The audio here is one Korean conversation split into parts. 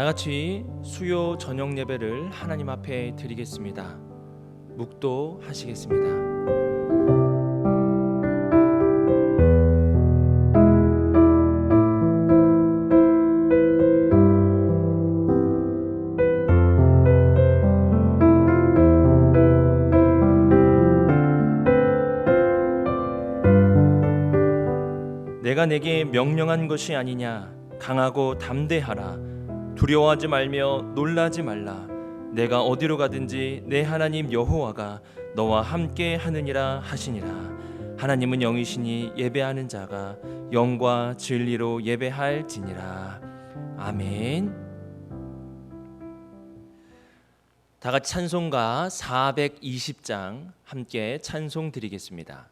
같이 수요 저녁 예배를 하나님 앞에 드리겠습니다. 묵도하시겠습니다. 내가 내게 명령한 것이 아니냐. 강하고 담대하라. 두려워하지 말며 놀라지 말라. 내가 어디로 가든지 내 하나님 여호와가 너와 함께 하느니라 하시니라. 하나님은 영이시니 예배하는 자가 영과 진리로 예배할지니라. 아멘. 다 같이 찬송가 420장 함께 찬송 드리겠습니다.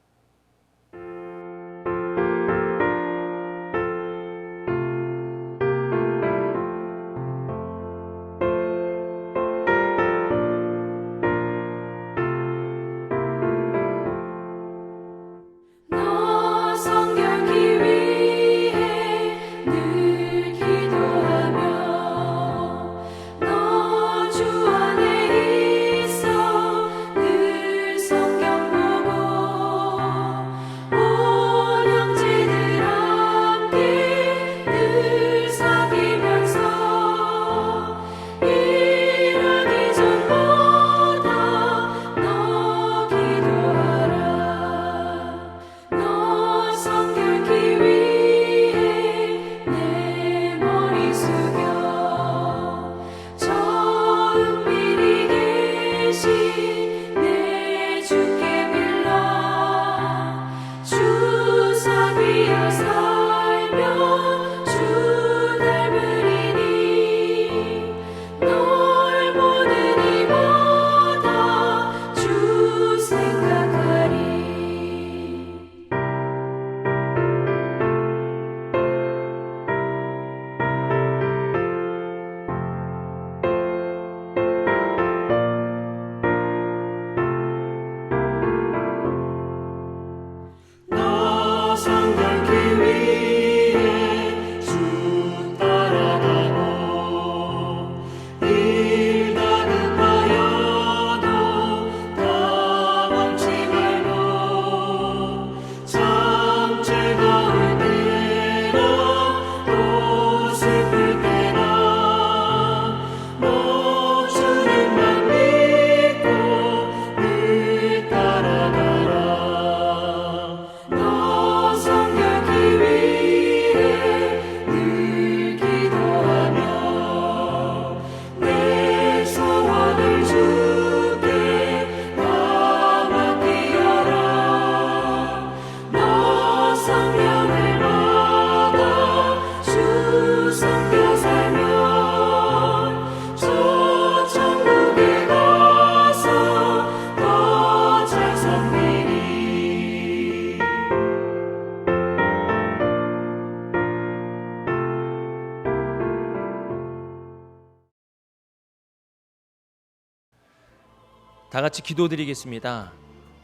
다 같이 기도드리겠습니다.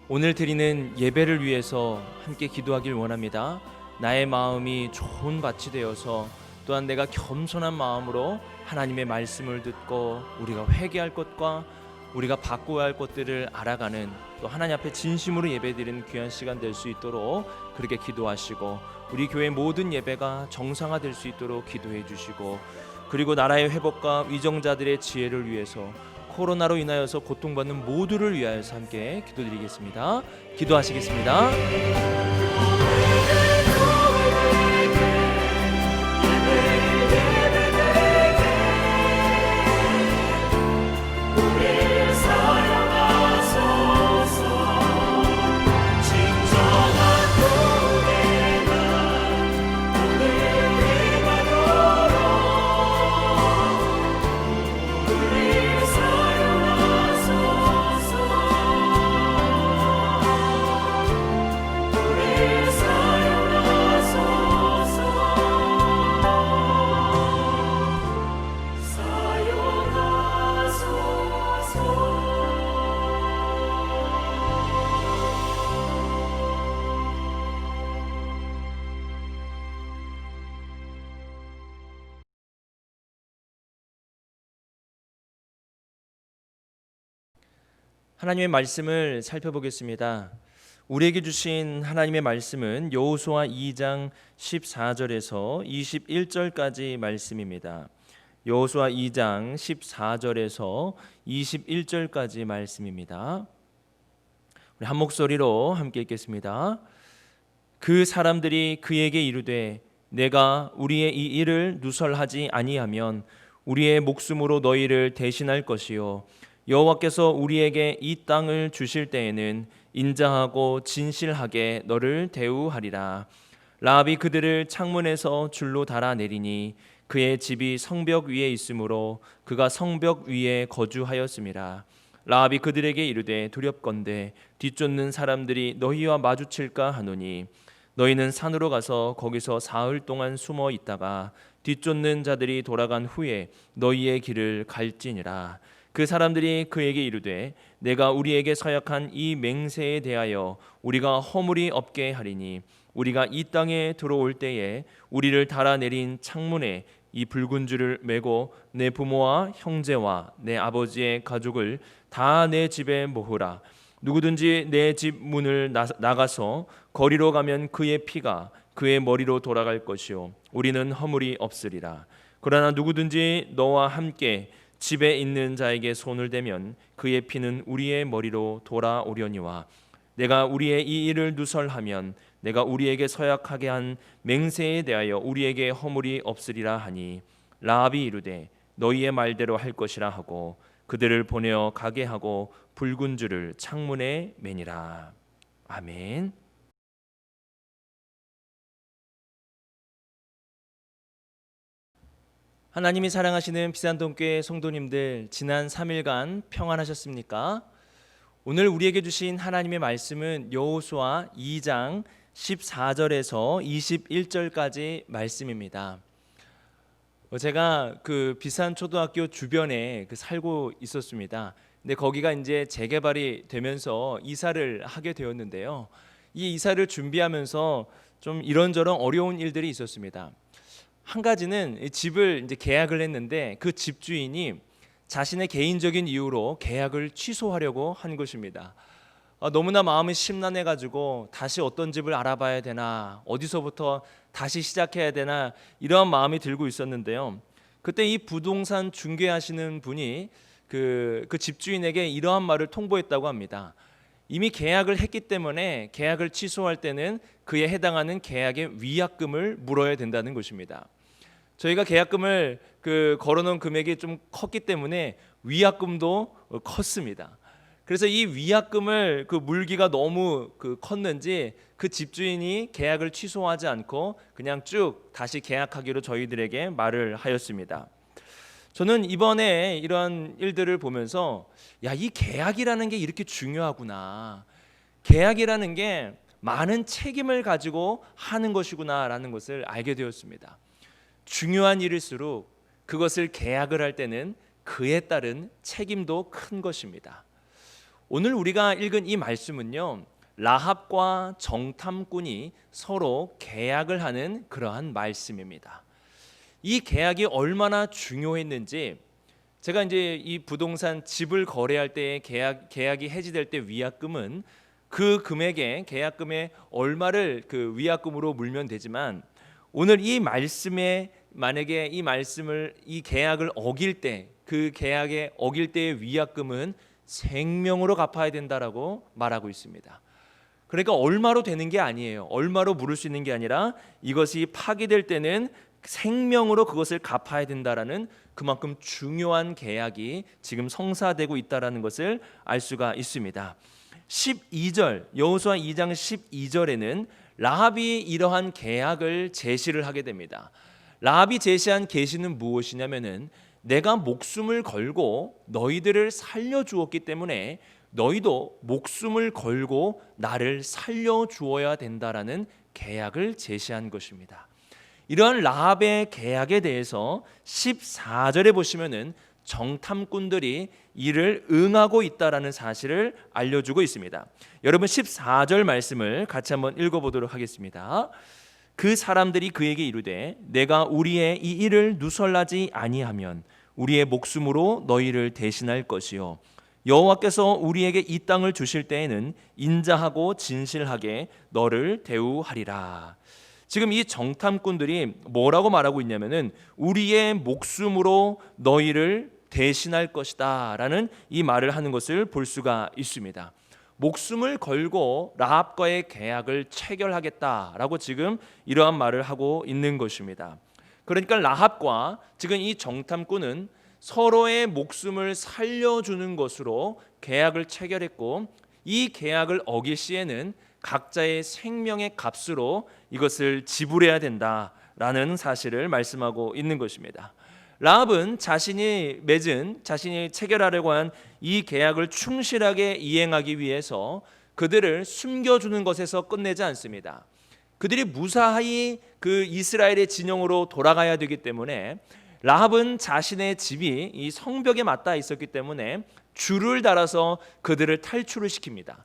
오늘 드리는 예배를 위해서 함께 기도하길 원합니다. 나의 마음이 좋은 밭이 되어서 또한 내가 겸손한 마음으로 하나님의 말씀을 듣고 우리가 회개할 것과 우리가 바꿔야 할 것들을 알아가는, 또 하나님 앞에 진심으로 예배드리는 귀한 시간 될 수 있도록 그렇게 기도하시고, 우리 교회 모든 예배가 정상화될 수 있도록 기도해 주시고, 그리고 나라의 회복과 위정자들의 지혜를 위해서, 코로나로 인하여서 고통받는 모두를 위하여서 함께 기도드리겠습니다. 기도하시겠습니다. 우리 하나님의 말씀을 살펴보겠습니다. 우리에게 주신 하나님의 말씀은 여호수아 2장 14절에서 21절까지 말씀입니다. 여호수아 2장 14절에서 21절까지 말씀입니다. 우리 한 목소리로 함께 읽겠습니다. 그 사람들이 그에게 이르되 내가 우리의 이 일을 누설하지 아니하면 우리의 목숨으로 너희를 대신할 것이요 여호와께서 우리에게 이 땅을 주실 때에는 인자하고 진실하게 너를 대우하리라. 라합이 그들을 창문에서 줄로 달아내리니 그의 집이 성벽 위에 있으므로 그가 성벽 위에 거주하였음이라. 라합이 그들에게 이르되 두렵건대 뒤쫓는 사람들이 너희와 마주칠까 하노니 너희는 산으로 가서 거기서 사흘 동안 숨어 있다가 뒤쫓는 자들이 돌아간 후에 너희의 길을 갈지니라. 그 사람들이 그에게 이르되 내가 우리에게 서약한 이 맹세에 대하여 우리가 허물이 없게 하리니 우리가 이 땅에 들어올 때에 우리를 달아내린 창문에 이 붉은 줄을 메고 내 부모와 형제와 내 아버지의 가족을 다 내 집에 모으라. 누구든지 내 집 문을 나가서 거리로 가면 그의 피가 그의 머리로 돌아갈 것이요 우리는 허물이 없으리라. 그러나 누구든지 너와 함께 집에 있는 자에게 손을 대면 그의 피는 우리의 머리로 돌아오려니와 내가 우리의 이 일을 누설하면 내가 우리에게 서약하게 한 맹세에 대하여 우리에게 허물이 없으리라 하니 라합이 이르되 너희의 말대로 할 것이라 하고 그들을 보내어 가게 하고 붉은 줄을 창문에 매니라. 아멘. 하나님이 사랑하시는 비산동교회 성도님들, 지난 3일간 평안하셨습니까? 오늘 우리에게 주신 하나님의 말씀은 여호수아 2장 14절에서 21절까지 말씀입니다. 제가 그 비산초등학교 주변에 살고 있었습니다. 근데 거기가 이제 재개발이 되면서 이사를 하게 되었는데요. 이 이사를 준비하면서 좀 이런저런 어려운 일들이 있었습니다. 한 가지는 집을 이제 계약을 했는데 그 집주인이 자신의 개인적인 이유로 계약을 취소하려고 한 것입니다. 너무나 마음이 심란해가지고 다시 어떤 집을 알아봐야 되나, 어디서부터 다시 시작해야 되나 이런 마음이 들고 있었는데요. 그때 이 부동산 중개하시는 분이 그 집주인에게 이러한 말을 통보했다고 합니다. 이미 계약을 했기 때문에 계약을 취소할 때는 그에 해당하는 계약의 위약금을 물어야 된다는 것입니다. 저희가 계약금을 걸어놓은 금액이 좀 컸기 때문에 위약금도 컸습니다. 그래서 이 위약금을 물기가 너무 컸는지 그 집주인이 계약을 취소하지 않고 그냥 쭉 다시 계약하기로 저희들에게 말을 하였습니다. 저는 이번에 이런 일들을 보면서 이 계약이라는 게 이렇게 중요하구나. 계약이라는 게 많은 책임을 가지고 하는 것이구나라는 것을 알게 되었습니다. 중요한 일일수록 그것을 계약을 할 때는 그에 따른 책임도 큰 것입니다. 오늘 우리가 읽은 이 말씀은요, 라합과 정탐꾼이 서로 계약을 하는 그러한 말씀입니다. 이 계약이 얼마나 중요했는지, 제가 이제 이 부동산 집을 거래할 때 계약이 해지될 때 위약금은 그 금액에 계약금의 얼마를 위약금으로 물면 되지만, 오늘 이 말씀에 만약에 이 계약을 어길 때, 그 계약에 어길 때의 위약금은 생명으로 갚아야 된다라고 말하고 있습니다. 그러니까 얼마로 되는 게 아니에요. 얼마로 물을 수 있는 게 아니라 이것이 파기될 때는 생명으로 그것을 갚아야 된다라는 그만큼 중요한 계약이 지금 성사되고 있다라는 것을 알 수가 있습니다. 12절 여호수아 2장 12절에는 라합이 이러한 계약을 제시를 하게 됩니다. 라합이 제시한 계시는 무엇이냐면은 내가 목숨을 걸고 너희들을 살려주었기 때문에 너희도 목숨을 걸고 나를 살려주어야 된다라는 계약을 제시한 것입니다. 이러한 라합의 계약에 대해서 14절에 보시면은 정탐꾼들이 이를 응하고 있다라는 사실을 알려주고 있습니다. 여러분 14절 말씀을 같이 한번 읽어보도록 하겠습니다. 그 사람들이 그에게 이르되 내가 우리의 이 일을 누설하지 아니하면 우리의 목숨으로 너희를 대신할 것이요 여호와께서 우리에게 이 땅을 주실 때에는 인자하고 진실하게 너를 대우하리라. 지금 이 정탐꾼들이 뭐라고 말하고 있냐면은 우리의 목숨으로 너희를 대신할 것이다 라는 이 말을 하는 것을 볼 수가 있습니다. 목숨을 걸고 라합과의 계약을 체결하겠다라고 지금 이러한 말을 하고 있는 것입니다. 그러니까 라합과 지금 이 정탐꾼은 서로의 목숨을 살려주는 것으로 계약을 체결했고, 이 계약을 어길 시에는 각자의 생명의 값으로 이것을 지불해야 된다라는 사실을 말씀하고 있는 것입니다. 라합은 자신이 체결하려고 한 이 계약을 충실하게 이행하기 위해서 그들을 숨겨주는 것에서 끝내지 않습니다. 그들이 무사히 그 이스라엘의 진영으로 돌아가야 되기 때문에 라합은 자신의 집이 이 성벽에 맞닿아 있었기 때문에 줄을 달아서 그들을 탈출을 시킵니다.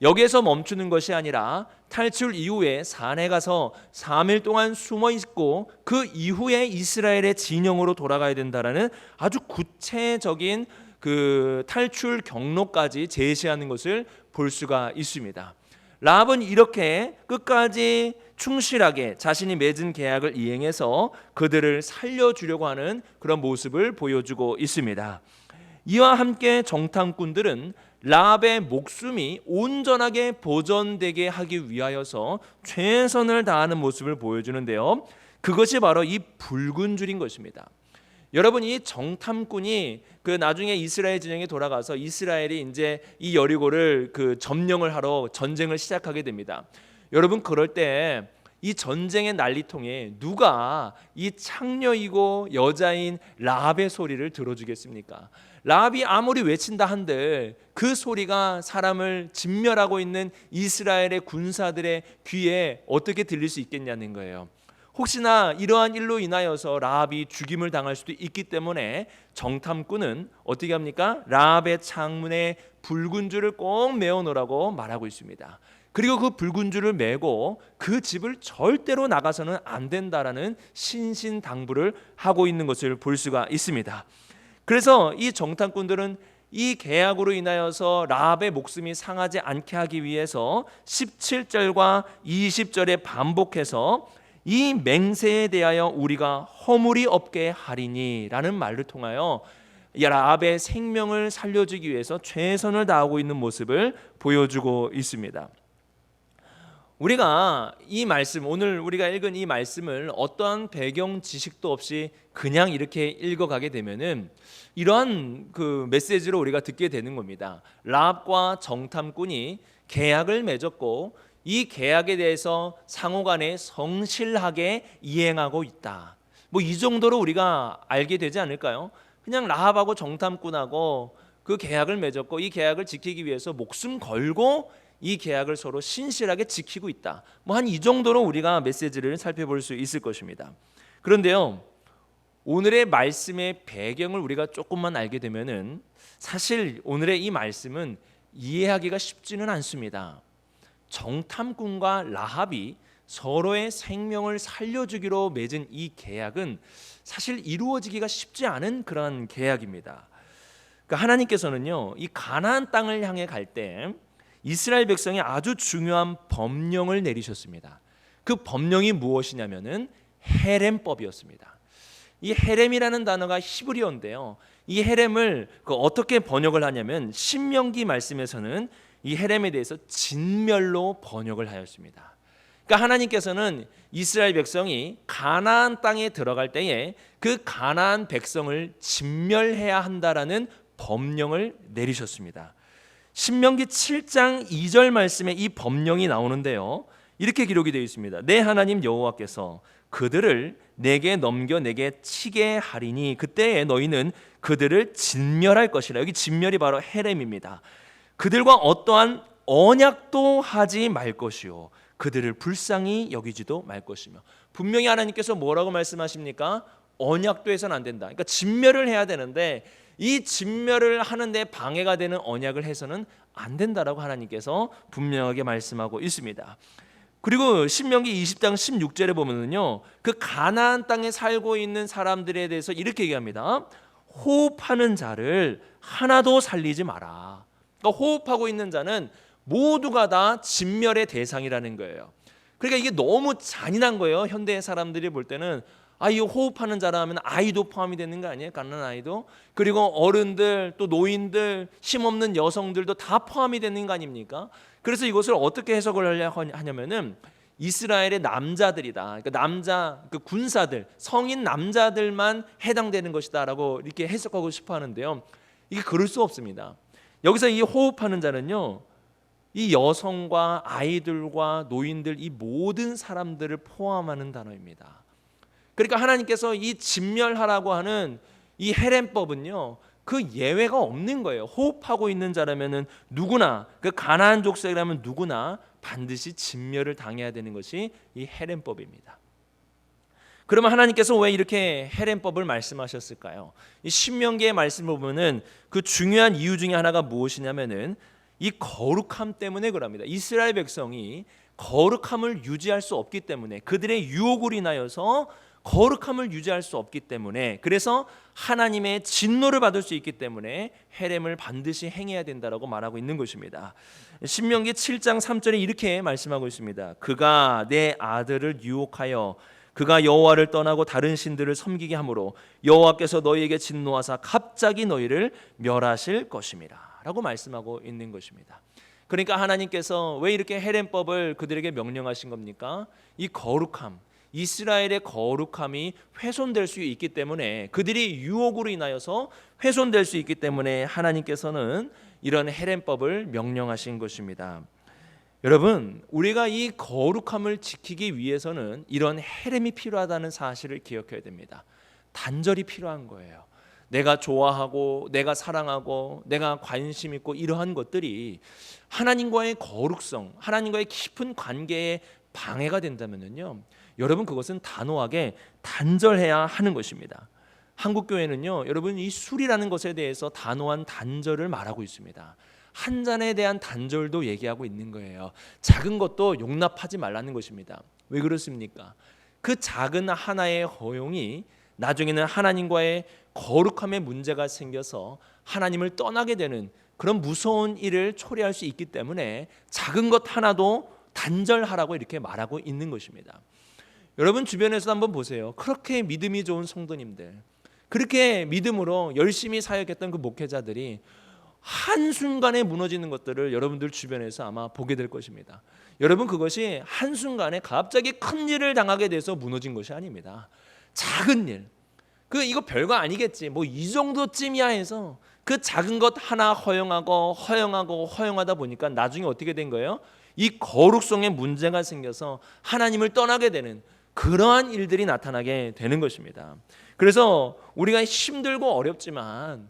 여기에서 멈추는 것이 아니라 탈출 이후에 산에 가서 3일 동안 숨어 있고 그 이후에 이스라엘의 진영으로 돌아가야 된다라는 아주 구체적인 그 탈출 경로까지 제시하는 것을 볼 수가 있습니다. 라합은 이렇게 끝까지 충실하게 자신이 맺은 계약을 이행해서 그들을 살려주려고 하는 그런 모습을 보여주고 있습니다. 이와 함께 정탐꾼들은 라합의 목숨이 온전하게 보존되게 하기 위하여서 최선을 다하는 모습을 보여주는데요, 그것이 바로 이 붉은 줄인 것입니다. 여러분, 이 정탐꾼이 그 나중에 이스라엘 진영에 돌아가서 이스라엘이 이제 이 여리고를 그 점령을 하러 전쟁을 시작하게 됩니다. 여러분, 그럴 때 이 전쟁의 난리통에 누가 이 창녀이고 여자인 라합의 소리를 들어주겠습니까? 라합이 아무리 외친다 한들 그 소리가 사람을 진멸하고 있는 이스라엘의 군사들의 귀에 어떻게 들릴 수 있겠냐는 거예요. 혹시나 이러한 일로 인하여서 라합이 죽임을 당할 수도 있기 때문에 정탐꾼은 어떻게 합니까? 라합의 창문에 붉은 줄을 꼭 메어 놓으라고 말하고 있습니다. 그리고 그 붉은 줄을 메고 그 집을 절대로 나가서는 안 된다라는 신신당부를 하고 있는 것을 볼 수가 있습니다. 그래서 이 정탐꾼들은 이 계약으로 인하여서 라합의 목숨이 상하지 않게 하기 위해서 17절과 20절에 반복해서 이 맹세에 대하여 우리가 허물이 없게 하리니 라는 말을 통하여 라합의 생명을 살려주기 위해서 최선을 다하고 있는 모습을 보여주고 있습니다. 우리가 이 말씀, 오늘 우리가 읽은 이 말씀을 어떠한 배경 지식도 없이 그냥 이렇게 읽어가게 되면은 이러한 그 메시지로 우리가 듣게 되는 겁니다. 라합과 정탐꾼이 계약을 맺었고 이 계약에 대해서 상호간에 성실하게 이행하고 있다. 뭐 이 정도로 우리가 알게 되지 않을까요? 그냥 라합하고 정탐꾼하고 그 계약을 맺었고 이 계약을 지키기 위해서 목숨 걸고 이 계약을 서로 신실하게 지키고 있다. 뭐 한 이 정도로 우리가 메시지를 살펴볼 수 있을 것입니다. 그런데요, 오늘의 말씀의 배경을 우리가 조금만 알게 되면은 사실 오늘의 이 말씀은 이해하기가 쉽지는 않습니다. 정탐꾼과 라합이 서로의 생명을 살려주기로 맺은 이 계약은 사실 이루어지기가 쉽지 않은 그런 계약입니다. 그러니까 하나님께서는요, 이 가나안 땅을 향해 갈 때 이스라엘 백성이 아주 중요한 법령을 내리셨습니다. 그 법령이 무엇이냐면은 헤렘법이었습니다. 이 헤렘이라는 단어가 히브리어인데요, 이 헤렘을 어떻게 번역을 하냐면 신명기 말씀에서는 이 헤렘에 대해서 진멸로 번역을 하였습니다. 그러니까 하나님께서는 이스라엘 백성이 가나안 땅에 들어갈 때에 그 가나안 백성을 진멸해야 한다라는 법령을 내리셨습니다. 신명기 7장 2절 말씀에 이 법령이 나오는데요, 이렇게 기록이 되어 있습니다. 내 하나님 여호와께서 그들을 내게 넘겨 내게 치게 하리니 그때에 너희는 그들을 진멸할 것이라. 여기 진멸이 바로 헤렘입니다. 그들과 어떠한 언약도 하지 말 것이요 그들을 불쌍히 여기지도 말 것이며. 분명히 하나님께서 뭐라고 말씀하십니까? 언약도 해서는 안 된다. 그러니까 진멸을 해야 되는데 이 진멸을 하는데 방해가 되는 언약을 해서는 안 된다라고 하나님께서 분명하게 말씀하고 있습니다. 그리고 신명기 20장 16절에 보면은요, 그 가나안 땅에 살고 있는 사람들에 대해서 이렇게 얘기합니다. 호흡하는 자를 하나도 살리지 마라. 그러니까 호흡하고 있는 자는 모두가 다 진멸의 대상이라는 거예요. 그러니까 이게 너무 잔인한 거예요. 현대 사람들이 볼 때는 이 호흡하는 자라 하면 아이도 포함이 되는 거 아니에요? 갓난 아이도. 그리고 어른들, 또 노인들, 힘없는 여성들도 다 포함이 되는 거 아닙니까? 그래서 이것을 어떻게 해석을 하냐면은 이스라엘의 남자들이다. 그러니까 남자 그 군사들, 성인 남자들만 해당되는 것이다라고 이렇게 해석하고 싶어 하는데요. 이게 그럴 수 없습니다. 여기서 이 호흡하는 자는요, 이 여성과 아이들과 노인들, 이 모든 사람들을 포함하는 단어입니다. 그러니까 하나님께서 이 진멸하라고 하는 이 헤렘법은요, 그 예외가 없는 거예요. 호흡하고 있는 자라면은 누구나, 그 가나안 족속이라면 누구나 반드시 진멸을 당해야 되는 것이 이 헤렘법입니다. 그러면 하나님께서 왜 이렇게 헤렘법을 말씀하셨을까요? 이 신명기의 말씀을 보면은 그 중요한 이유 중에 하나가 무엇이냐면은 이 거룩함 때문에 그럽니다. 이스라엘 백성이 거룩함을 유지할 수 없기 때문에, 그들의 유혹을 인하여서 거룩함을 유지할 수 없기 때문에, 그래서 하나님의 진노를 받을 수 있기 때문에 헤렘을 반드시 행해야 된다라고 말하고 있는 것입니다. 신명기 7장 3절에 이렇게 말씀하고 있습니다. 그가 내 아들을 유혹하여 그가 여호와를 떠나고 다른 신들을 섬기게 하므로 여호와께서 너희에게 진노하사 갑자기 너희를 멸하실 것임이라 라고 말씀하고 있는 것입니다. 그러니까 하나님께서 왜 이렇게 헤렘법을 그들에게 명령하신 겁니까? 이 거룩함, 이스라엘의 거룩함이 훼손될 수 있기 때문에, 그들이 유혹으로 인하여서 훼손될 수 있기 때문에 하나님께서는 이런 헤렘법을 명령하신 것입니다. 여러분, 우리가 이 거룩함을 지키기 위해서는 이런 헤렘이 필요하다는 사실을 기억해야 됩니다. 단절이 필요한 거예요. 내가 좋아하고 내가 사랑하고 내가 관심 있고 이러한 것들이 하나님과의 거룩성, 하나님과의 깊은 관계에 방해가 된다면요, 여러분 그것은 단호하게 단절해야 하는 것입니다. 한국 교회는요, 여러분 이 술이라는 것에 대해서 단호한 단절을 말하고 있습니다. 한 잔에 대한 단절도 얘기하고 있는 거예요. 작은 것도 용납하지 말라는 것입니다. 왜 그렇습니까? 그 작은 하나의 허용이 나중에는 하나님과의 거룩함에 문제가 생겨서 하나님을 떠나게 되는 그런 무서운 일을 초래할 수 있기 때문에 작은 것 하나도 단절하라고 이렇게 말하고 있는 것입니다. 여러분 주변에서 한번 보세요. 그렇게 믿음이 좋은 성도님들, 그렇게 믿음으로 열심히 사역했던 그 목회자들이 한순간에 무너지는 것들을 여러분들 주변에서 아마 보게 될 것입니다. 여러분 그것이 한순간에 갑자기 큰 일을 당하게 돼서 무너진 것이 아닙니다. 작은 일, 이거 별거 아니겠지, 뭐 이 정도쯤이야 해서 그 작은 것 하나 허용하다 보니까 나중에 어떻게 된 거예요? 이 거룩성에 문제가 생겨서 하나님을 떠나게 되는 그러한 일들이 나타나게 되는 것입니다. 그래서 우리가 힘들고 어렵지만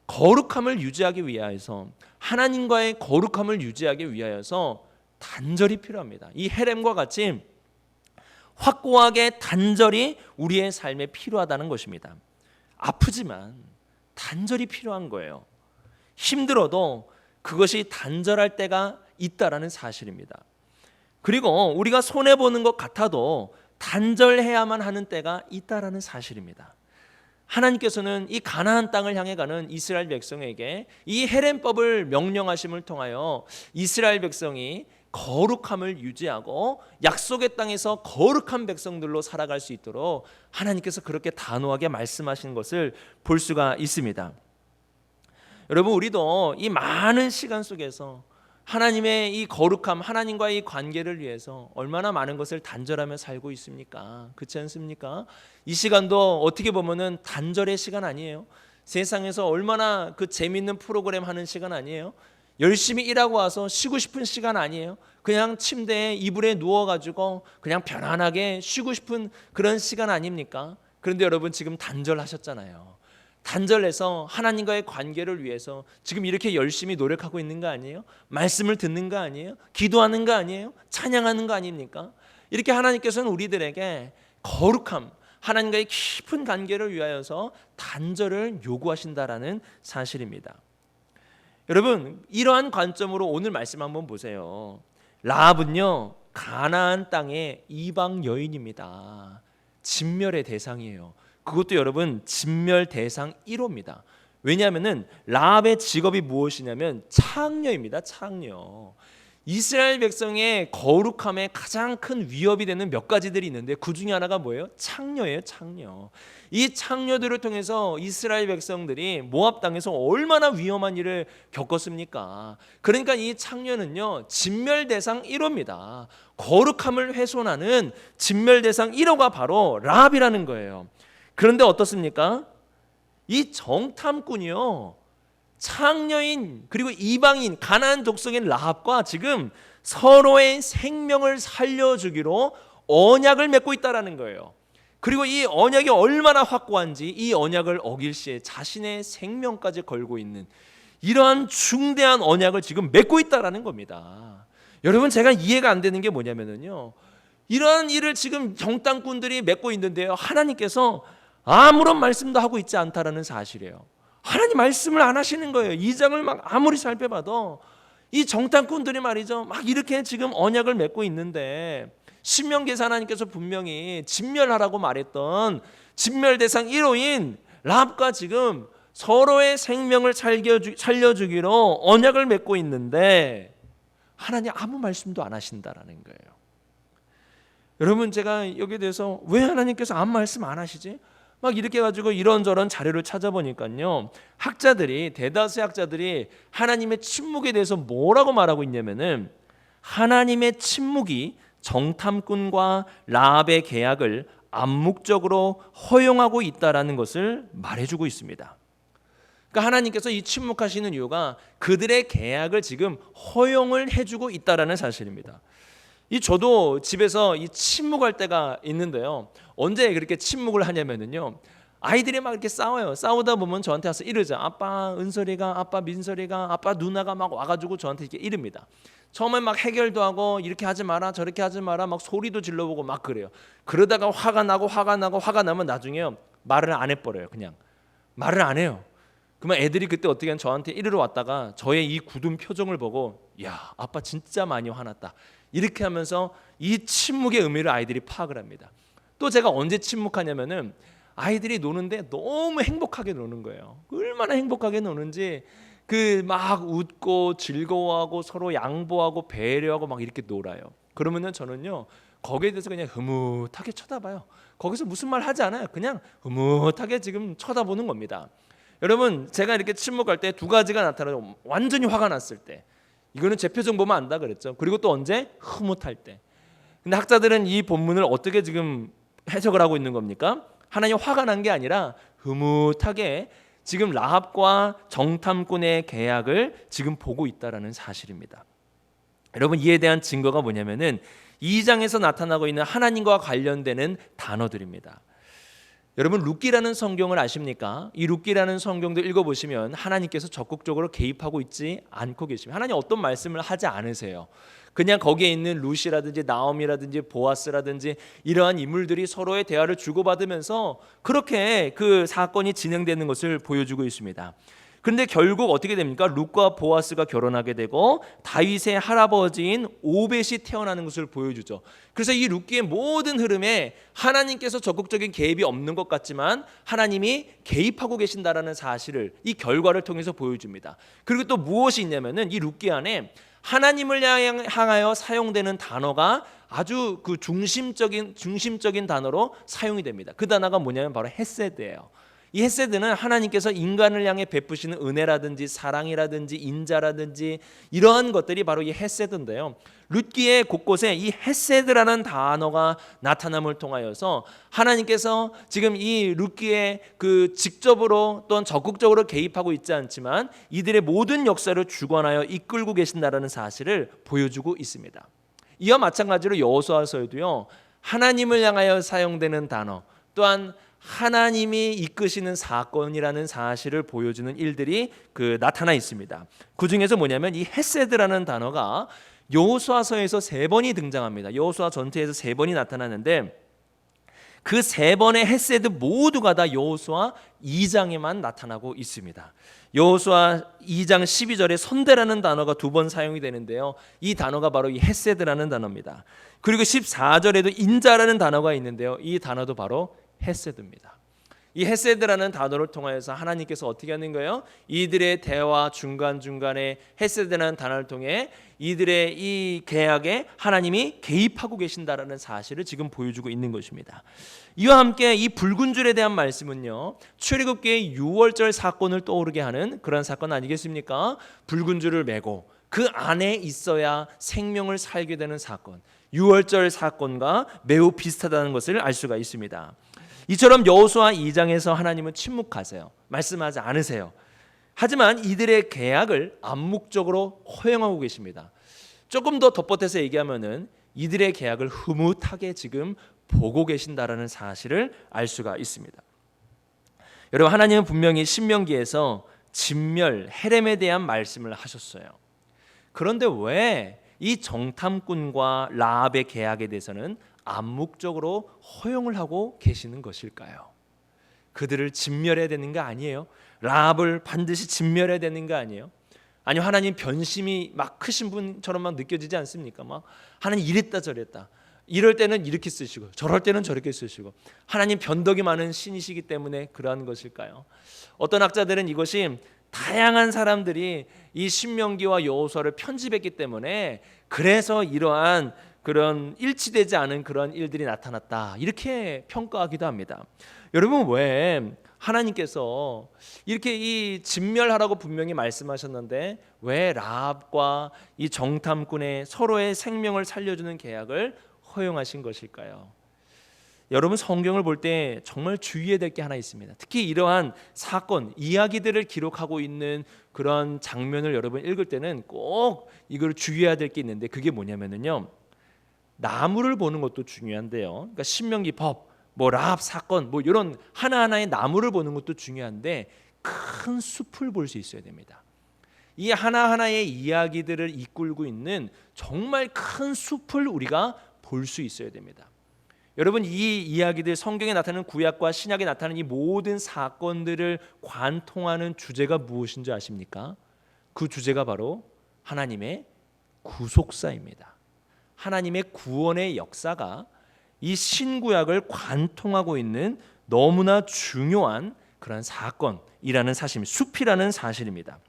거룩함을 유지하기 위하여서, 하나님과의 거룩함을 유지하기 위하여서 단절이 필요합니다. 이 헤렘과 같이 확고하게 단절이 우리의 삶에 필요하다는 것입니다. 아프지만 단절이 필요한 거예요. 힘들어도 그것이 단절할 때가 있다라는 사실입니다. 그리고 우리가 손해보는 것 같아도 단절해야만 하는 때가 있다라는 사실입니다. 하나님께서는 이 가나안 땅을 향해 가는 이스라엘 백성에게 이 헤렘법을 명령하심을 통하여 이스라엘 백성이 거룩함을 유지하고 약속의 땅에서 거룩한 백성들로 살아갈 수 있도록 하나님께서 그렇게 단호하게 말씀하신 것을 볼 수가 있습니다. 여러분 우리도 이 많은 시간 속에서 하나님의 이 거룩함, 하나님과의 이 관계를 위해서 얼마나 많은 것을 단절하며 살고 있습니까? 그렇지 않습니까? 이 시간도 어떻게 보면은 단절의 시간 아니에요? 세상에서 얼마나 그 재밌는 프로그램 하는 시간 아니에요? 열심히 일하고 와서 쉬고 싶은 시간 아니에요? 그냥 침대에 이불에 누워가지고 그냥 편안하게 쉬고 싶은 그런 시간 아닙니까? 그런데 여러분 지금 단절하셨잖아요. 단절해서 하나님과의 관계를 위해서 지금 이렇게 열심히 노력하고 있는 거 아니에요? 말씀을 듣는 거 아니에요? 기도하는 거 아니에요? 찬양하는 거 아닙니까? 이렇게 하나님께서는 우리들에게 거룩함, 하나님과의 깊은 관계를 위하여서 단절을 요구하신다라는 사실입니다. 여러분 이러한 관점으로 오늘 말씀 한번 보세요. 라합은요 가나안 땅의 이방 여인입니다. 진멸의 대상이에요. 그것도 여러분 진멸 대상 1호입니다. 왜냐하면은 라합의 직업이 무엇이냐면 창녀입니다. 창녀. 이스라엘 백성의 거룩함에 가장 큰 위협이 되는 몇 가지들이 있는데 그 중에 하나가 뭐예요? 창녀예요. 창녀. 이 창녀들을 통해서 이스라엘 백성들이 모압 땅에서 얼마나 위험한 일을 겪었습니까? 그러니까 이 창녀는요 진멸 대상 1호입니다. 거룩함을 훼손하는 진멸 대상 1호가 바로 라합이라는 거예요. 그런데 어떻습니까? 이 정탐꾼이요 창녀인 그리고 이방인 가나안 족속인 라합과 지금 서로의 생명을 살려주기로 언약을 맺고 있다라는 거예요. 그리고 이 언약이 얼마나 확고한지 이 언약을 어길 시에 자신의 생명까지 걸고 있는 이러한 중대한 언약을 지금 맺고 있다라는 겁니다. 여러분 제가 이해가 안 되는 게 뭐냐면요 이러한 일을 지금 정탐꾼들이 맺고 있는데요 하나님께서 아무런 말씀도 하고 있지 않다라는 사실이에요. 하나님 말씀을 안 하시는 거예요. 2장을 막 아무리 살펴봐도 이 정탐꾼들이 말이죠 막 이렇게 지금 언약을 맺고 있는데 신명기에서 하나님께서 분명히 진멸하라고 말했던 진멸 대상 1호인 라합과 지금 서로의 생명을 살려주기로 언약을 맺고 있는데 하나님 아무 말씀도 안 하신다라는 거예요. 여러분 제가 여기에 대해서 왜 하나님께서 아무 말씀 안 하시지? 막 이렇게 가지고 이런저런 자료를 찾아보니까요 학자들이 대다수의 학자들이 하나님의 침묵에 대해서 뭐라고 말하고 있냐면은 하나님의 침묵이 정탐꾼과 라합의 계약을 암묵적으로 허용하고 있다라는 것을 말해주고 있습니다. 그러니까 하나님께서 이 침묵하시는 이유가 그들의 계약을 지금 허용을 해주고 있다라는 사실입니다. 저도 집에서 이 침묵할 때가 있는데요. 언제 그렇게 침묵을 하냐면요. 아이들이 막 이렇게 싸워요. 싸우다 보면 저한테 와서 이러죠. 아빠 은설이가, 아빠 민설이가, 아빠 누나가 막 와가지고 저한테 이렇게 이릅니다. 처음에 막 해결도 하고 이렇게 하지 마라 저렇게 하지 마라 막 소리도 질러보고 막 그래요. 그러다가 화가 나면 나중에요 말을 안 해버려요. 그냥 말을 안 해요. 그러면 애들이 그때 어떻게 하면 저한테 이르러 왔다가 저의 이 굳은 표정을 보고 야 아빠 진짜 많이 화났다 이렇게 하면서 이 침묵의 의미를 아이들이 파악을 합니다. 또 제가 언제 침묵하냐면은 아이들이 노는데 너무 행복하게 노는 거예요. 얼마나 행복하게 노는지 그 막 웃고 즐거워하고 서로 양보하고 배려하고 막 이렇게 놀아요. 그러면은 저는요 거기에 대해서 그냥 흐뭇하게 쳐다봐요. 거기서 무슨 말 하지 않아요. 그냥 흐뭇하게 지금 쳐다보는 겁니다. 여러분 제가 이렇게 침묵할 때 두 가지가 나타나요. 완전히 화가 났을 때 이거는 제 표정 보면 안다 그랬죠. 그리고 또 언제? 흐뭇할 때. 근데 학자들은 이 본문을 어떻게 지금 해석을 하고 있는 겁니까? 하나님 화가 난 게 아니라 흐뭇하게 지금 라합과 정탐꾼의 계약을 지금 보고 있다라는 사실입니다. 여러분 이에 대한 증거가 뭐냐면은 2장에서 나타나고 있는 하나님과 관련되는 단어들입니다. 여러분 룻기라는 성경을 아십니까? 이 룻기라는 성경도 읽어보시면 하나님께서 적극적으로 개입하고 있지 않고 계십니다. 하나님 어떤 말씀을 하지 않으세요. 그냥 거기에 있는 룻이라든지 나옴이라든지 보아스라든지 이러한 인물들이 서로의 대화를 주고받으면서 그렇게 그 사건이 진행되는 것을 보여주고 있습니다. 그런데 결국 어떻게 됩니까? 룻과 보아스가 결혼하게 되고 다윗의 할아버지인 오벳이 태어나는 것을 보여주죠. 그래서 이 룻기의 모든 흐름에 하나님께서 적극적인 개입이 없는 것 같지만 하나님이 개입하고 계신다라는 사실을 이 결과를 통해서 보여줍니다. 그리고 또 무엇이 있냐면은 이 룻기 안에 하나님을 향하여 사용되는 단어가 아주 그 중심적인 단어로 사용이 됩니다. 그 단어가 뭐냐면 바로 헤세드예요. 이 헤세드는 하나님께서 인간을 향해 베푸시는 은혜라든지 사랑이라든지 인자라든지 이러한 것들이 바로 이 헤세드인데요. 룻기의 곳곳에 이 헤세드라는 단어가 나타남을 통하여서 하나님께서 지금 이 룻기에 그 직접으로 또는 적극적으로 개입하고 있지 않지만 이들의 모든 역사를 주관하여 이끌고 계신다라는 사실을 보여주고 있습니다. 이와 마찬가지로 여호수아서에도요. 하나님을 향하여 사용되는 단어 또한 하나님이 이끄시는 사건이라는 사실을 보여주는 일들이 나타나 있습니다. 그 중에서 뭐냐면 이 헤세드라는 단어가 여호수아서에서 3번이 등장합니다. 여호수아 전체에서 3번이 나타나는데 그 3번의 헤세드 모두가 다 여호수아 2장에만 나타나고 있습니다. 여호수아 2장 12절에 선대라는 단어가 2번 사용이 되는데요. 이 단어가 바로 이 헤세드라는 단어입니다. 그리고 14절에도 인자라는 단어가 있는데요. 이 단어도 바로 헤세드입니다. 이 헤세드라는 단어를 통하여서 하나님께서 어떻게 하는 거예요? 이들의 대화 중간중간에 헤세드라는 단어를 통해 이들의 이 계약에 하나님이 개입하고 계신다라는 사실을 지금 보여주고 있는 것입니다. 이와 함께 이 붉은 줄에 대한 말씀은요, 출애굽기의 유월절 사건을 떠오르게 하는 그런 사건 아니겠습니까? 붉은 줄을 메고 그 안에 있어야 생명을 살게 되는 사건, 유월절 사건과 매우 비슷하다는 것을 알 수가 있습니다. 이처럼 여호수아 2장에서 하나님은 침묵하세요. 말씀하지 않으세요. 하지만 이들의 계약을 암묵적으로 허용하고 계십니다. 조금 더 덧붙여서 얘기하면은 이들의 계약을 흐뭇하게 지금 보고 계신다라는 사실을 알 수가 있습니다. 여러분, 하나님은 분명히 신명기에서 진멸, 헤렘에 대한 말씀을 하셨어요. 그런데 왜 이 정탐꾼과 라합의 계약에 대해서는 암묵적으로 허용을 하고 계시는 것일까요? 그들을 진멸해야 되는 거 아니에요? 라합을 반드시 진멸해야 되는 거 아니에요? 아니, 하나님 변심이 막 크신 분처럼 막 느껴지지 않습니까? 막 하나님 이랬다 저랬다, 이럴 때는 이렇게 쓰시고 저럴 때는 저렇게 쓰시고, 하나님 변덕이 많은 신이시기 때문에 그러한 것일까요? 어떤 학자들은 이것이 다양한 사람들이 이 신명기와 여호수아를 편집했기 때문에 그래서 이러한 그런 일치되지 않은 그런 일들이 나타났다, 이렇게 평가하기도 합니다. 여러분, 왜 하나님께서 이렇게 이 진멸하라고 분명히 말씀하셨는데 왜 라합과 이 정탐꾼의 서로의 생명을 살려주는 계약을 허용하신 것일까요? 여러분, 성경을 볼 때 정말 주의해야 될 게 하나 있습니다. 특히 이러한 사건, 이야기들을 기록하고 있는 그런 장면을 여러분 읽을 때는 꼭 이걸 주의해야 될 게 있는데, 그게 뭐냐면요, 나무를 보는 것도 중요한데요. 그러니까 신명기 법, 뭐 라합 사건, 뭐 이런 하나하나의 나무를 보는 것도 중요한데 큰 숲을 볼 수 있어야 됩니다. 이 하나하나의 이야기들을 이끌고 있는 정말 큰 숲을 우리가 볼 수 있어야 됩니다. 여러분, 이 이야기들, 성경에 나타나는 구약과 신약에 나타나는 이 모든 사건들을 관통하는 주제가 무엇인지 아십니까? 그 주제가 바로 하나님의 구속사입니다. 하나님의 구원의 역사가 이 신구약을 관통하고 있는 너무나 중요한 그런 사건이라는 사실, 숲이라는 사실입니다.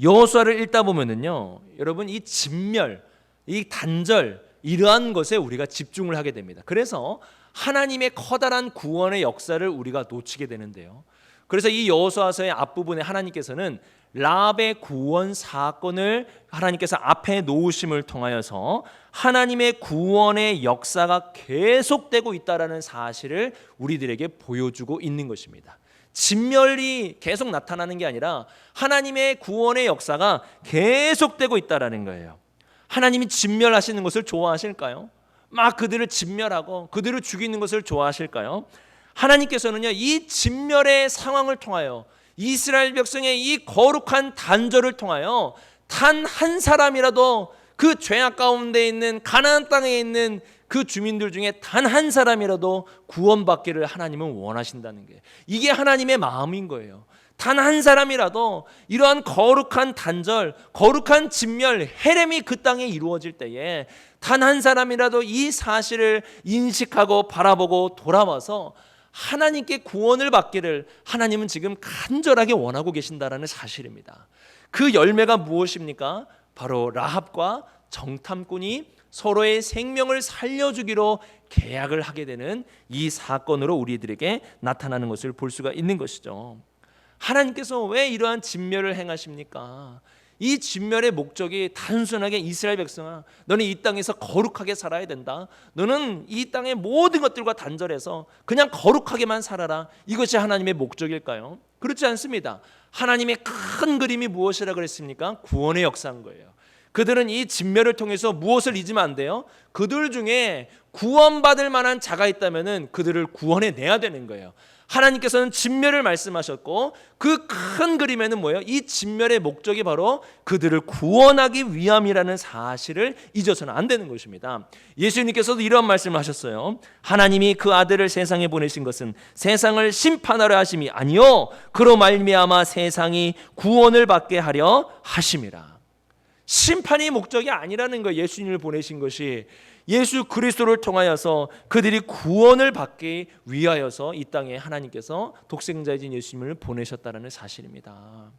여호수아를 읽다 보면은요, 여러분, 이 진멸, 이 단절, 이러한 것에 우리가 집중을 하게 됩니다. 그래서 하나님의 커다란 구원의 역사를 우리가 놓치게 되는데요. 그래서 이 여호수아서의 앞부분에 하나님께서는 라합의 구원 사건을 하나님께서 앞에 놓으심을 통하여서 하나님의 구원의 역사가 계속되고 있다는 사실을 우리들에게 보여주고 있는 것입니다. 진멸이 계속 나타나는 게 아니라 하나님의 구원의 역사가 계속되고 있다는 거예요. 하나님이 진멸하시는 것을 좋아하실까요? 막 그들을 진멸하고 그들을 죽이는 것을 좋아하실까요? 하나님께서는요, 이 진멸의 상황을 통하여 이스라엘 백성의 이 거룩한 단절을 통하여 단 한 사람이라도 그 죄악 가운데 있는 가나안 땅에 있는 그 주민들 중에 단 한 사람이라도 구원받기를 하나님은 원하신다는 게, 이게 하나님의 마음인 거예요. 단 한 사람이라도 이러한 거룩한 단절, 거룩한 진멸, 헤렘이 그 땅에 이루어질 때에 단 한 사람이라도 이 사실을 인식하고 바라보고 돌아와서 하나님께 구원을 받기를 하나님은 지금 간절하게 원하고 계신다라는 사실입니다. 그 열매가 무엇입니까? 바로 라합과 정탐꾼이 서로의 생명을 살려주기로 계약을 하게 되는 이 사건으로 우리들에게 나타나는 것을 볼 수가 있는 것이죠. 하나님께서 왜 이러한 진멸을 행하십니까? 이 진멸의 목적이 단순하게 이스라엘 백성아, 너는 이 땅에서 거룩하게 살아야 된다, 너는 이 땅의 모든 것들과 단절해서 그냥 거룩하게만 살아라, 이것이 하나님의 목적일까요? 그렇지 않습니다. 하나님의 큰 그림이 무엇이라 그랬습니까? 구원의 역사인 거예요. 그들은 이 진멸을 통해서 무엇을 잊으면 안 돼요? 그들 중에 구원받을 만한 자가 있다면 그들을 구원해내야 되는 거예요. 하나님께서는 진멸을 말씀하셨고 그 큰 그림에는 뭐예요? 이 진멸의 목적이 바로 그들을 구원하기 위함이라는 사실을 잊어서는 안 되는 것입니다. 예수님께서도 이런 말씀을 하셨어요. 하나님이 그 아들을 세상에 보내신 것은 세상을 심판하려 하심이 아니요 그로 말미암아 세상이 구원을 받게 하려 하심이라. 심판이 목적이 아니라는 거예요. 예수님을 보내신 것이 예수 그리스도를 통하여서 그들이 구원을 받기 위하여서 이 땅에 하나님께서 독생자이신 예수님을 보내셨다는 사실입니다.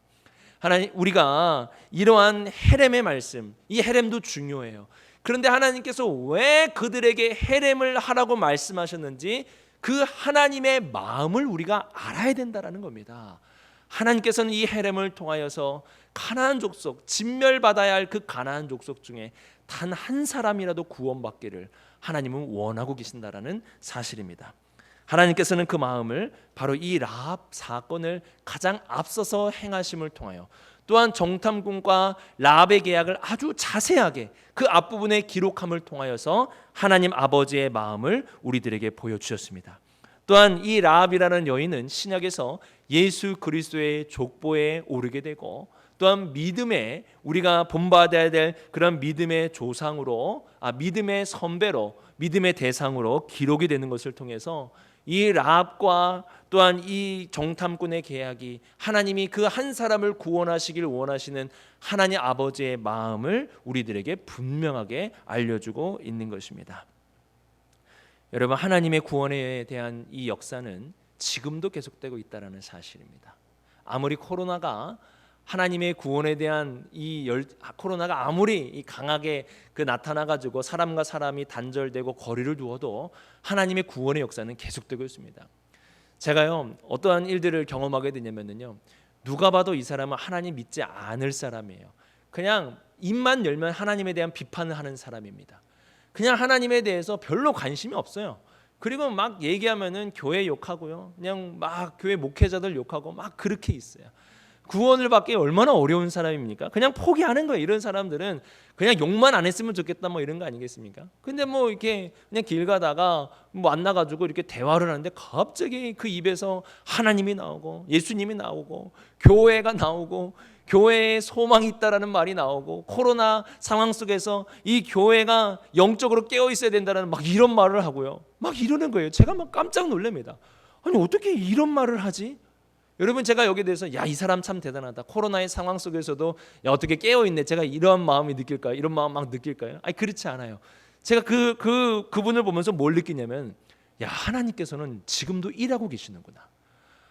하나님, 우리가 이러한 헤렘의 말씀, 이 헤렘도 중요해요. 그런데 하나님께서 왜 그들에게 헤렘을 하라고 말씀하셨는지 그 하나님의 마음을 우리가 알아야 된다는 겁니다. 하나님께서는 이 헤렘을 통하여서 가나안 족속, 진멸받아야 할 그 가나안 족속 중에 단 한 사람이라도 구원받기를 하나님은 원하고 계신다라는 사실입니다. 하나님께서는 그 마음을 바로 이 라합 사건을 가장 앞서서 행하심을 통하여, 또한 정탐꾼과 라합의 계약을 아주 자세하게 그 앞부분에 기록함을 통하여서 하나님 아버지의 마음을 우리들에게 보여주셨습니다. 또한 이 라합이라는 여인은 신약에서 예수 그리스도의 족보에 오르게 되고, 또한 믿음의, 우리가 본받아야 될 그런 믿음의 조상으로, 믿음의 선배로, 믿음의 대상으로 기록이 되는 것을 통해서 이 라합과 또한 이 정탐꾼의 계약이 하나님이 그 한 사람을 구원하시길 원하시는 하나님 아버지의 마음을 우리들에게 분명하게 알려주고 있는 것입니다. 여러분, 하나님의 구원에 대한 이 역사는 지금도 계속되고 있다는 사실입니다. 아무리 코로나가 하나님의 구원에 대한 코로나가 아무리 강하게 나타나가지고 사람과 사람이 단절되고 거리를 두어도 하나님의 구원의 역사는 계속되고 있습니다. 제가요, 어떠한 일들을 경험하게 되냐면요, 누가 봐도 이 사람은 하나님 믿지 않을 사람이에요. 그냥 입만 열면 하나님에 대한 비판을 하는 사람입니다. 그냥 하나님에 대해서 별로 관심이 없어요. 그리고 막 얘기하면은 교회 욕하고요, 그냥 막 교회 목회자들 욕하고 막 그렇게 있어요. 구원을 받기 얼마나 어려운 사람입니까? 그냥 포기하는 거예요. 이런 사람들은 그냥 욕만 안 했으면 좋겠다 뭐 이런 거 아니겠습니까? 근데 뭐 이렇게 그냥 길 가다가 만나가지고 이렇게 대화를 하는데 갑자기 그 입에서 하나님이 나오고 예수님이 나오고 교회가 나오고 교회에 소망이 있다라는 말이 나오고 코로나 상황 속에서 이 교회가 영적으로 깨어 있어야 된다는 막 이런 말을 하고요. 막 이러는 거예요. 제가 막 깜짝 놀랍니다. 아니 어떻게 이런 말을 하지? 여러분, 제가 여기에 대해서 이 사람 참 대단하다. 코로나의 상황 속에서도 어떻게 깨어있네. 제가 이런 마음이 느낄까요? 이런 마음 막 느낄까요? 아니, 그렇지 않아요. 제가 그분을 보면서 뭘 느끼냐면, 하나님께서는 지금도 일하고 계시는구나.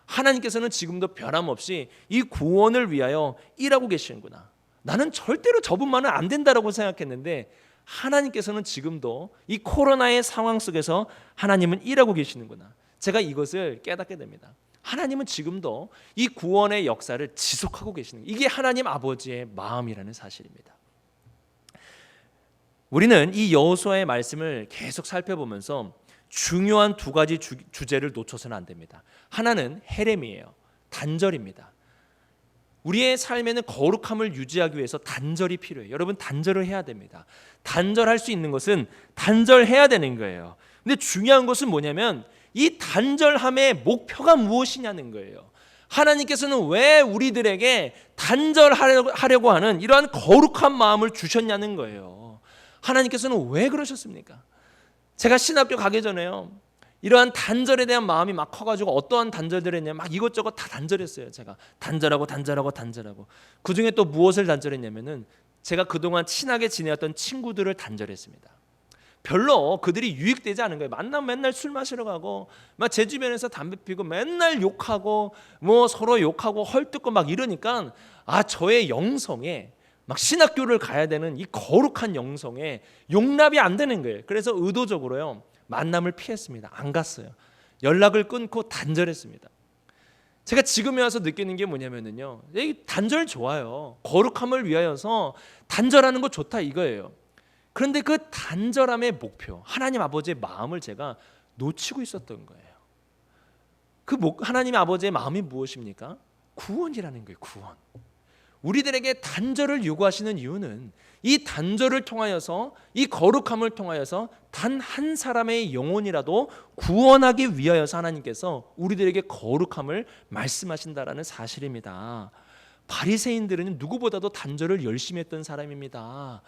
하나님께서는 지금도 변함없이 이 구원을 위하여 일하고 계시는구나. 나는 절대로 저분만은 안 된다라고 생각했는데 하나님께서는 지금도 이 코로나의 상황 속에서 하나님은 일하고 계시는구나. 제가 이것을 깨닫게 됩니다. 하나님은 지금도 이 구원의 역사를 지속하고 계시는 거예요. 이게 하나님 아버지의 마음이라는 사실입니다. 우리는 이 여호수아의 말씀을 계속 살펴보면서 중요한 두 가지 주제를 놓쳐서는 안 됩니다. 하나는 헤렘이에요. 단절입니다. 우리의 삶에는 거룩함을 유지하기 위해서 단절이 필요해요. 여러분, 단절을 해야 됩니다. 단절할 수 있는 것은 단절해야 되는 거예요. 근데 중요한 것은 뭐냐면 이 단절함의 목표가 무엇이냐는 거예요. 하나님께서는 왜 우리들에게 단절하려고 하는 이러한 거룩한 마음을 주셨냐는 거예요. 하나님께서는 왜 그러셨습니까? 제가 신학교 가기 전에요, 이러한 단절에 대한 마음이 막 커가지고 어떠한 단절들을 했냐면 막 이것저것 다 단절했어요. 제가 단절하고 그 중에 또 무엇을 단절했냐면은 제가 그동안 친하게 지내왔던 친구들을 단절했습니다. 별로 그들이 유익되지 않은 거예요. 만나면 맨날 술 마시러 가고 막 제 주변에서 담배 피고 맨날 욕하고 뭐 서로 욕하고 헐뜯고 막 이러니까 저의 영성에 막 신학교를 가야 되는 이 거룩한 영성에 용납이 안 되는 거예요. 그래서 의도적으로요, 만남을 피했습니다. 안 갔어요. 연락을 끊고 단절했습니다. 제가 지금에 와서 느끼는 게 뭐냐면요, 이 단절 좋아요. 거룩함을 위하여서 단절하는 거 좋다 이거예요. 그런데 그 단절함의 목표, 하나님 아버지의 마음을 제가 놓치고 있었던 거예요. 하나님 아버지의 마음이 무엇입니까? 구원이라는 거예요. 구원. 우리들에게 단절을 요구하시는 이유는 이 단절을 통하여서, 이 거룩함을 통하여서 단 한 사람의 영혼이라도 구원하기 위하여서 하나님께서 우리들에게 거룩함을 말씀하신다라는 사실입니다. 바리새인들은 누구보다도 단절을 열심히 했던 사람입니다.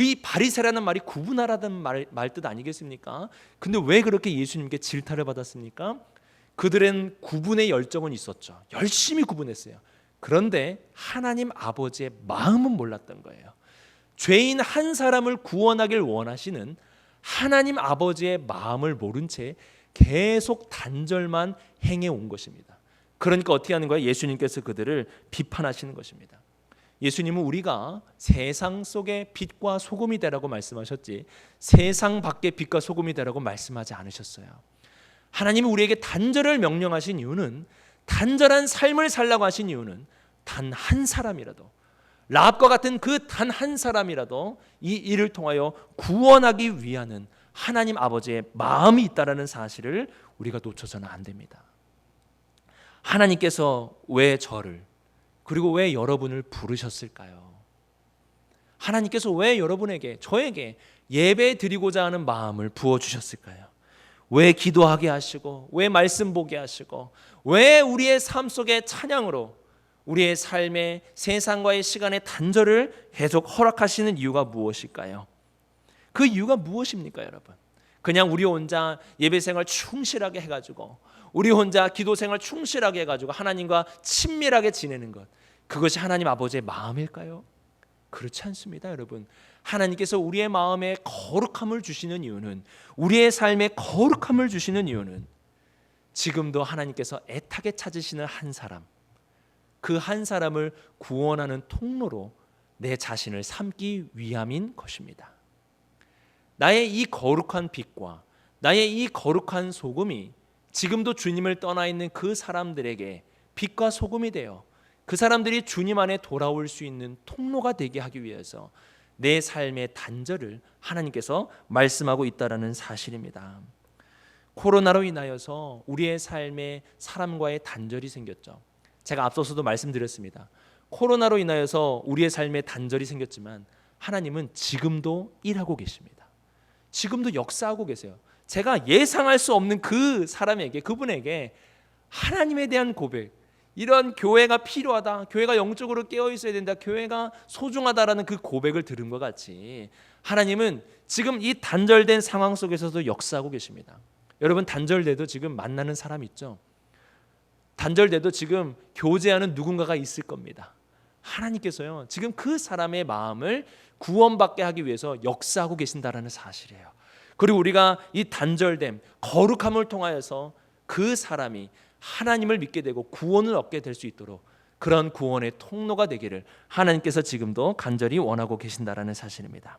이 바리새라는 말이 구분하라는 말 뜻 아니겠습니까? 근데 왜 그렇게 예수님께 질타를 받았습니까? 그들은 구분의 열정은 있었죠. 열심히 구분했어요. 그런데 하나님 아버지의 마음은 몰랐던 거예요. 죄인 한 사람을 구원하길 원하시는 하나님 아버지의 마음을 모른 채 계속 단절만 행해 온 것입니다. 그러니까 어떻게 하는 거예요? 예수님께서 그들을 비판하시는 것입니다. 예수님은 우리가 세상 속의 빛과 소금이 되라고 말씀하셨지 세상 밖의 빛과 소금이 되라고 말씀하지 않으셨어요. 하나님이 우리에게 단절을 명령하신 이유는, 단절한 삶을 살라고 하신 이유는 단 한 사람이라도, 라합과 같은 그 단 한 사람이라도 이 일을 통하여 구원하기 위하는 하나님 아버지의 마음이 있다라는 사실을 우리가 놓쳐서는 안 됩니다. 하나님께서 왜 저를, 그리고 왜 여러분을 부르셨을까요? 하나님께서 왜 여러분에게, 저에게 예배 드리고자 하는 마음을 부어주셨을까요? 왜 기도하게 하시고, 왜 말씀 보게 하시고, 왜 우리의 삶 속에 찬양으로 우리의 삶의 세상과의 시간의 단절을 계속 허락하시는 이유가 무엇일까요? 그 이유가 무엇입니까, 여러분? 그냥 우리 혼자 예배 생활 충실하게 해가지고, 우리 혼자 기도 생활 충실하게 해가지고 하나님과 친밀하게 지내는 것, 그것이 하나님 아버지의 마음일까요? 그렇지 않습니다, 여러분. 하나님께서 우리의 마음에 거룩함을 주시는 이유는, 우리의 삶에 거룩함을 주시는 이유는 지금도 하나님께서 애타게 찾으시는 한 사람, 그 한 사람을 구원하는 통로로 내 자신을 삼기 위함인 것입니다. 나의 이 거룩한 빛과 나의 이 거룩한 소금이 지금도 주님을 떠나 있는 그 사람들에게 빛과 소금이 되어 그 사람들이 주님 안에 돌아올 수 있는 통로가 되게 하기 위해서 내 삶의 단절을 하나님께서 말씀하고 있다는 사실입니다. 코로나로 인하여서 우리의 삶에 사람과의 단절이 생겼죠. 제가 앞서서도 말씀드렸습니다. 코로나로 인하여서 우리의 삶에 단절이 생겼지만 하나님은 지금도 일하고 계십니다. 지금도 역사하고 계세요. 제가 예상할 수 없는 그 사람에게, 그분에게 하나님에 대한 고백, 이런 교회가 필요하다, 교회가 영적으로 깨어 있어야 된다, 교회가 소중하다라는 그 고백을 들은 것 같이 하나님은 지금 이 단절된 상황 속에서도 역사하고 계십니다. 여러분, 단절돼도 지금 만나는 사람 있죠? 단절돼도 지금 교제하는 누군가가 있을 겁니다. 하나님께서요, 지금 그 사람의 마음을 구원받게 하기 위해서 역사하고 계신다라는 사실이에요. 그리고 우리가 이 단절됨, 거룩함을 통하여서 그 사람이 하나님을 믿게 되고 구원을 얻게 될 수 있도록 그런 구원의 통로가 되기를 하나님께서 지금도 간절히 원하고 계신다라는 사실입니다.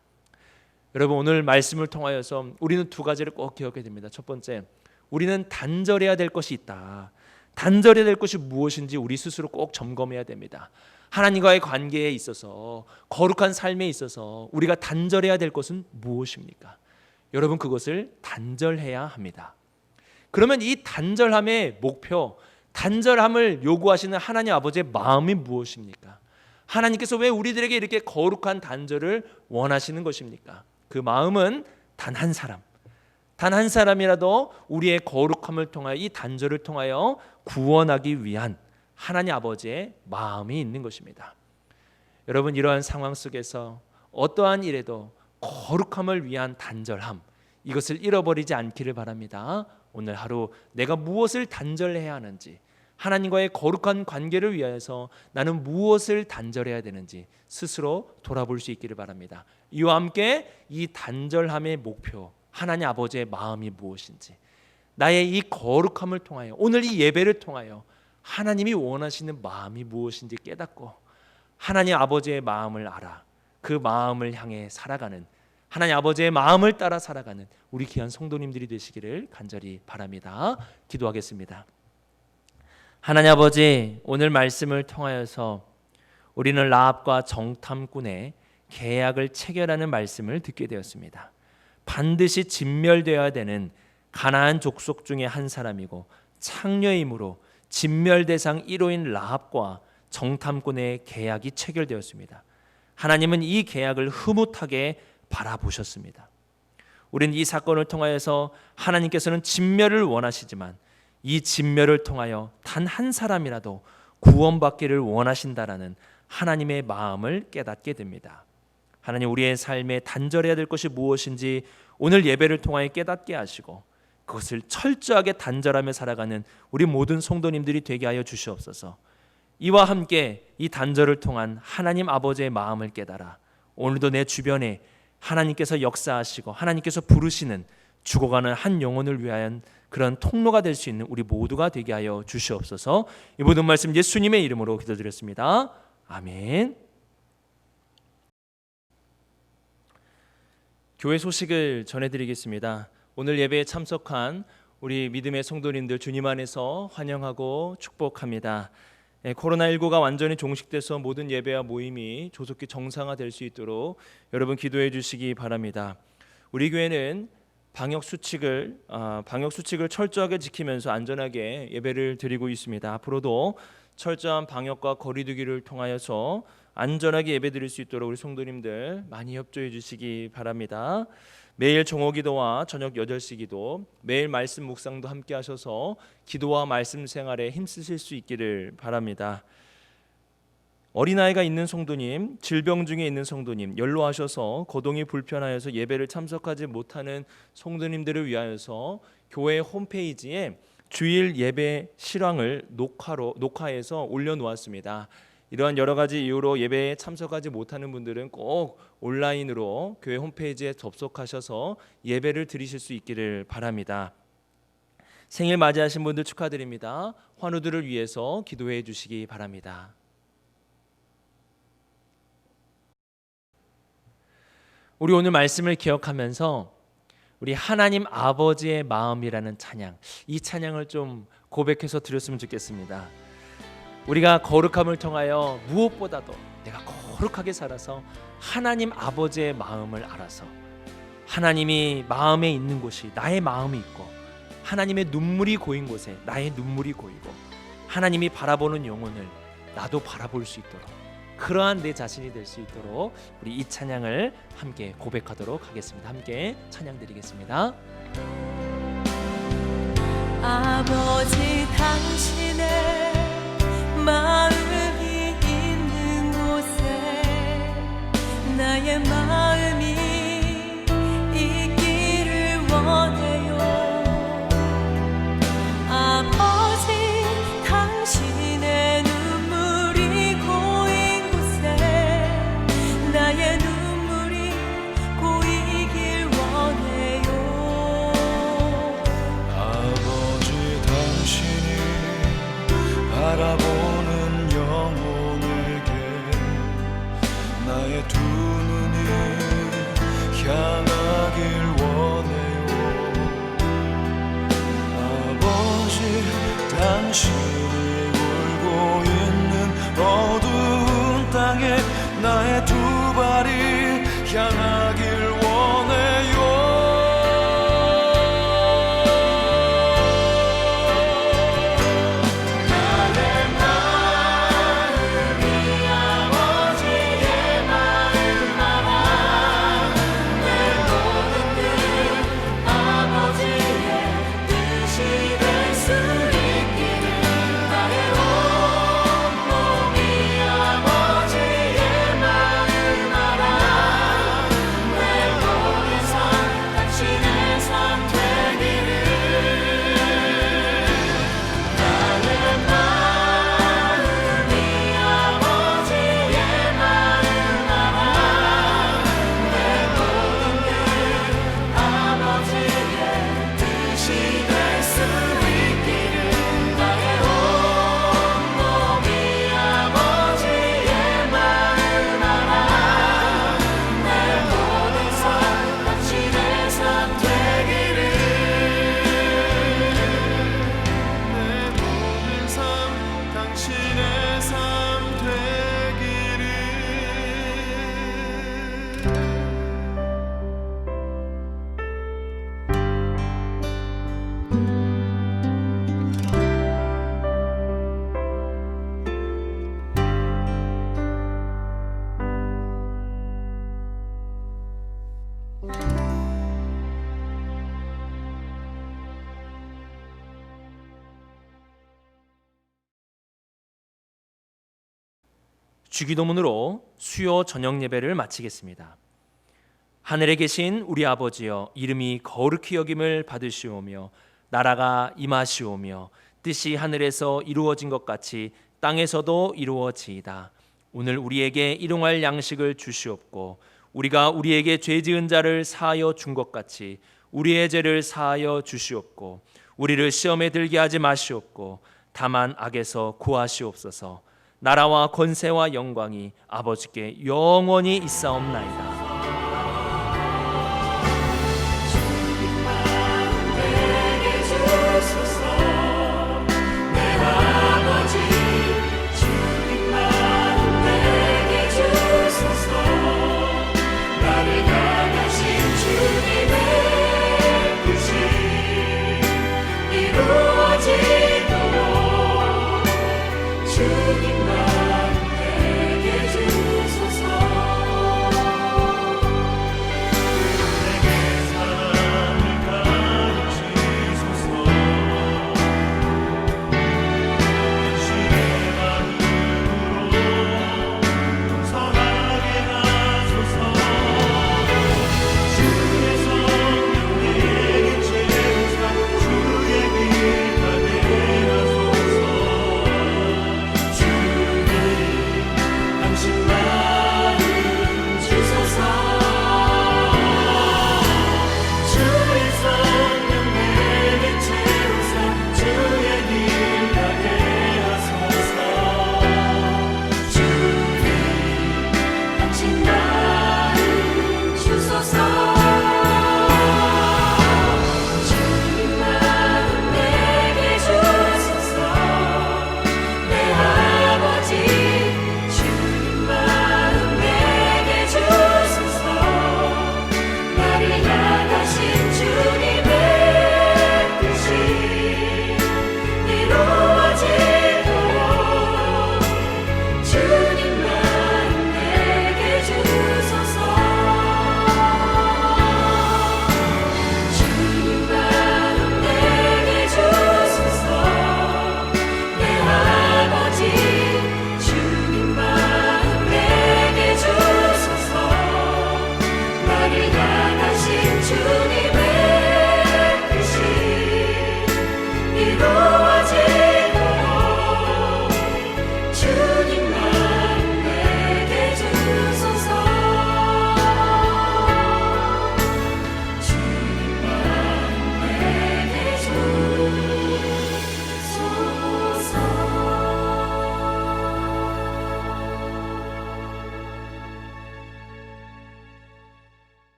여러분, 오늘 말씀을 통하여서 우리는 두 가지를 꼭 기억해야 됩니다. 첫 번째, 우리는 단절해야 될 것이 있다. 단절해야 될 것이 무엇인지 우리 스스로 꼭 점검해야 됩니다. 하나님과의 관계에 있어서, 거룩한 삶에 있어서 우리가 단절해야 될 것은 무엇입니까? 여러분, 그것을 단절해야 합니다. 그러면 이 단절함의 목표, 단절함을 요구하시는 하나님 아버지의 마음이 무엇입니까? 하나님께서 왜 우리들에게 이렇게 거룩한 단절을 원하시는 것입니까? 그 마음은 단 한 사람, 단 한 사람이라도 우리의 거룩함을 통하여, 이 단절을 통하여 구원하기 위한 하나님 아버지의 마음이 있는 것입니다. 여러분, 이러한 상황 속에서 어떠한 일에도 거룩함을 위한 단절함, 이것을 잃어버리지 않기를 바랍니다. 오늘 하루 내가 무엇을 단절해야 하는지, 하나님과의 거룩한 관계를 위해서 나는 무엇을 단절해야 되는지 스스로 돌아볼 수 있기를 바랍니다. 이와 함께 이 단절함의 목표, 하나님 아버지의 마음이 무엇인지, 나의 이 거룩함을 통하여, 오늘 이 예배를 통하여 하나님이 원하시는 마음이 무엇인지 깨닫고 하나님 아버지의 마음을 알아 그 마음을 향해 살아가는, 하나님 아버지의 마음을 따라 살아가는 우리 귀한 성도님들이 되시기를 간절히 바랍니다. 기도하겠습니다. 하나님 아버지, 오늘 말씀을 통하여서 우리는 라합과 정탐꾼의 계약을 체결하는 말씀을 듣게 되었습니다. 반드시 진멸되어야 되는 가나안 족속 중에 한 사람이고 창녀이므로 진멸 대상 1호인 라합과 정탐꾼의 계약이 체결되었습니다. 하나님은 이 계약을 흐뭇하게 바라보셨습니다. 우리는 이 사건을 통하여서 하나님께서는 진멸을 원하시지만 이 진멸을 통하여 단 한 사람이라도 구원받기를 원하신다라는 하나님의 마음을 깨닫게 됩니다. 하나님, 우리의 삶에 단절해야 될 것이 무엇인지 오늘 예배를 통하여 깨닫게 하시고 그것을 철저하게 단절하며 살아가는 우리 모든 성도님들이 되게 하여 주시옵소서. 이와 함께 이 단절을 통한 하나님 아버지의 마음을 깨달아 오늘도 내 주변에 하나님께서 역사하시고 하나님께서 부르시는 죽어가는 한 영혼을 위한 그런 통로가 될 수 있는 우리 모두가 되게 하여 주시옵소서. 이 모든 말씀 예수님의 이름으로 기도드렸습니다. 아멘. 교회 소식을 전해드리겠습니다. 오늘 예배에 참석한 우리 믿음의 성도님들 주님 안에서 환영하고 축복합니다. 코로나19가 완전히 종식돼서 모든 예배와 모임이 조속히 정상화될 수 있도록 여러분 기도해 주시기 바랍니다. 우리 교회는 방역 수칙을 철저하게 지키면서 안전하게 예배를 드리고 있습니다. 앞으로도 철저한 방역과 거리 두기를 통하여서 안전하게 예배 드릴 수 있도록 우리 성도님들 많이 협조해 주시기 바랍니다. 매일 정오기도와 저녁 8시 기도, 매일 말씀 묵상도 함께 하셔서 기도와 말씀 생활에 힘쓰실 수 있기를 바랍니다. 어린아이가 있는 성도님, 질병 중에 있는 성도님, 연로하셔서 거동이 불편하여서 예배를 참석하지 못하는 성도님들을 위하여서 교회 홈페이지에 주일 예배 실황을 녹화해서 올려놓았습니다. 이러한 여러 가지 이유로 예배에 참석하지 못하는 분들은 꼭 온라인으로 교회 홈페이지에 접속하셔서 예배를 드리실 수 있기를 바랍니다. 생일 맞이하신 분들 축하드립니다. 환우들을 위해서 기도해 주시기 바랍니다. 우리 오늘 말씀을 기억하면서 우리 하나님 아버지의 마음이라는 찬양, 이 찬양을 좀 고백해서 드렸으면 좋겠습니다. 우리가 거룩함을 통하여 무엇보다도 내가 거룩하게 살아서 하나님 아버지의 마음을 알아서 하나님이 마음에 있는 곳이 나의 마음이 있고 하나님의 눈물이 고인 곳에 나의 눈물이 고이고 하나님이 바라보는 영혼을 나도 바라볼 수 있도록 그러한 내 자신이 될 수 있도록 우리 이 찬양을 함께 고백하도록 하겠습니다. 함께 찬양 드리겠습니다. 아버지 당신의 마음이 있는 곳에 나의 마음이 있기를 원해요. 아버지 당신의 눈물이 고인 곳에 나의 눈물이 고이길 원해요. 아버지 당신이 바라보는 영혼에게 나의 두 눈이 향하길 원해요. 아버지 당신이 울고 있는 어두운 땅에 나의 두 발이 향하길 원해요. 주기도문으로 수요 저녁 예배를 마치겠습니다. 하늘에 계신 우리 아버지여, 이름이 거룩히 여김을 받으시오며 나라가 임하시오며 뜻이 하늘에서 이루어진 것 같이 땅에서도 이루어지이다. 오늘 우리에게 일용할 양식을 주시옵고 우리가 우리에게 죄 지은 자를 사하여 준 것 같이 우리의 죄를 사하여 주시옵고 우리를 시험에 들게 하지 마시옵고 다만 악에서 구하시옵소서. 나라와 권세와 영광이 아버지께 영원히 있사옵나이다.